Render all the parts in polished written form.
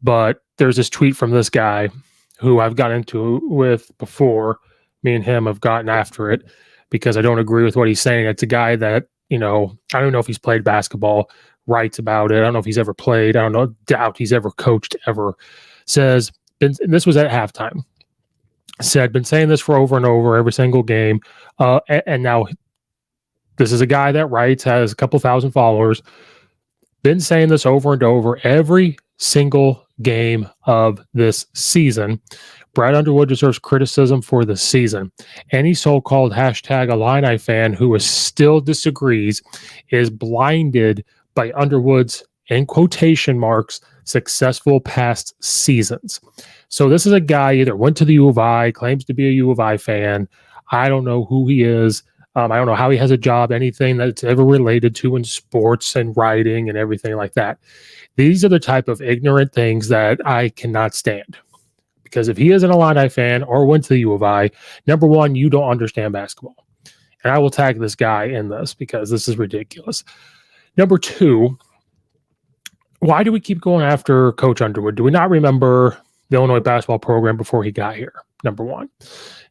But there's this tweet from this guy who I've gotten into with before. Me and him have gotten after it because I don't agree with what he's saying. It's a guy that, I don't know if he's played basketball, writes about it. I don't know if he's ever played. I don't know, doubt he's ever coached ever. Says, and this was at halftime, said, been saying this for over and over every single game. And now this is a guy that writes, has a couple thousand followers, been saying this over and over every single game of this season. Brad Underwood deserves criticism for the season. Any so-called hashtag Illini fan who still disagrees is blinded by Underwood's, in quotation marks, successful past seasons. So this is a guy either went to the U of I, claims to be a U of I fan. I don't know who he is. I don't know how he has a job, anything that's ever related to in sports and writing and everything like that. These are the type of ignorant things that I cannot stand. Because if he is an Illini fan or went to the U of I, number one, you don't understand basketball. And I will tag this guy in this because this is ridiculous. Number two, why do we keep going after Coach Underwood? Do we not remember the Illinois basketball program before he got here? Number one.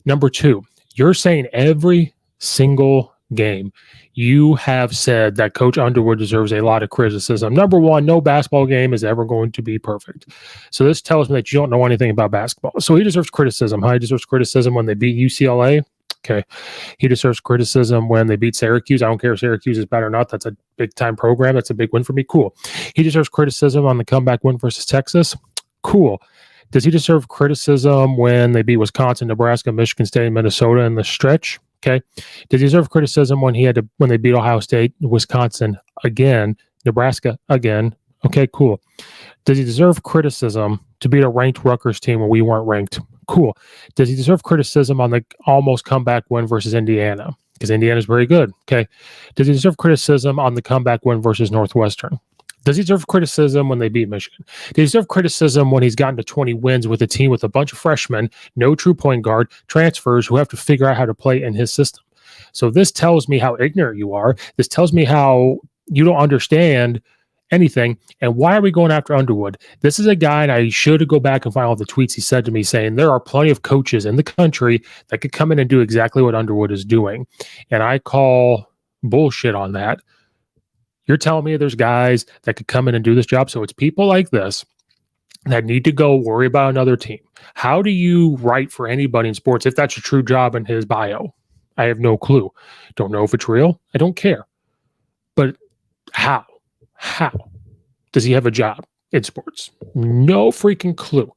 Number two, you're saying every single game you have said that Coach Underwood deserves a lot of criticism. Number one, no basketball game is ever going to be perfect. So this tells me that you don't know anything about basketball. So he deserves criticism. He deserves criticism when they beat UCLA. Okay. He deserves criticism when they beat Syracuse. I don't care if Syracuse is bad or not. That's a big-time program. That's a big win for me. Cool. He deserves criticism on the comeback win versus Texas. Cool. Does he deserve criticism when they beat Wisconsin, Nebraska, Michigan State, and Minnesota in the stretch? Okay. Does he deserve criticism when they beat Ohio State, Wisconsin again, Nebraska again? Okay, cool. Does he deserve criticism to beat a ranked Rutgers team when we weren't ranked? Cool. Does he deserve criticism on the almost comeback win versus Indiana? Because Indiana's very good. Okay. Does he deserve criticism on the comeback win versus Northwestern? Does he deserve criticism when they beat Michigan? Does he deserve criticism when he's gotten to 20 wins with a team with a bunch of freshmen, no true point guard, transfers who have to figure out how to play in his system? So this tells me how ignorant you are. This tells me how you don't understand anything. And why are we going after Underwood? This is a guy, and I should go back and find all the tweets he said to me saying there are plenty of coaches in the country that could come in and do exactly what Underwood is doing. And I call bullshit on that. You're telling me there's guys that could come in and do this job. So it's people like this that need to go worry about another team. How do you write for anybody in sports if that's a true job in his bio? I have no clue. Don't know if it's real. I don't care. But how? How does he have a job in sports? No freaking clue.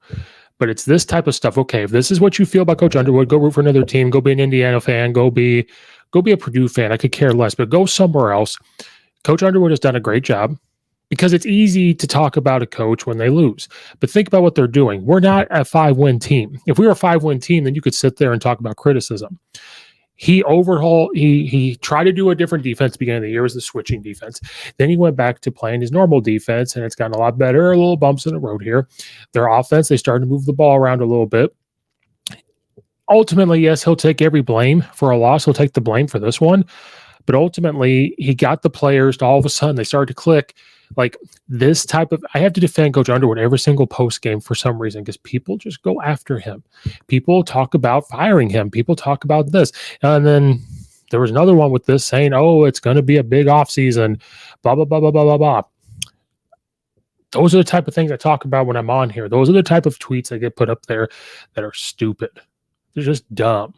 But it's this type of stuff. Okay, if this is what you feel about Coach Underwood, go root for another team. Go be an Indiana fan. Go be a Purdue fan. I could care less. But go somewhere else. Coach Underwood has done a great job because it's easy to talk about a coach when they lose. But think about what they're doing. We're not a 5-win team. If we were a 5-win team, then you could sit there and talk about criticism. He tried to do a different defense at the beginning of the year. It was the switching defense. Then he went back to playing his normal defense, and it's gotten a lot better. A little bumps in the road here. Their offense, they started to move the ball around a little bit. Ultimately, yes, he'll take every blame for a loss. He'll take the blame for this one. But ultimately, he got the players to all of a sudden, they started to click. Like this type of, I have to defend Coach Underwood every single post game for some reason because people just go after him. People talk about firing him. People talk about this. And then there was another one with this saying, oh, it's going to be a big offseason, blah, blah, blah, blah, blah, blah, blah. Those are the type of things I talk about when I'm on here. Those are the type of tweets that get put up there that are stupid. They're just dumb.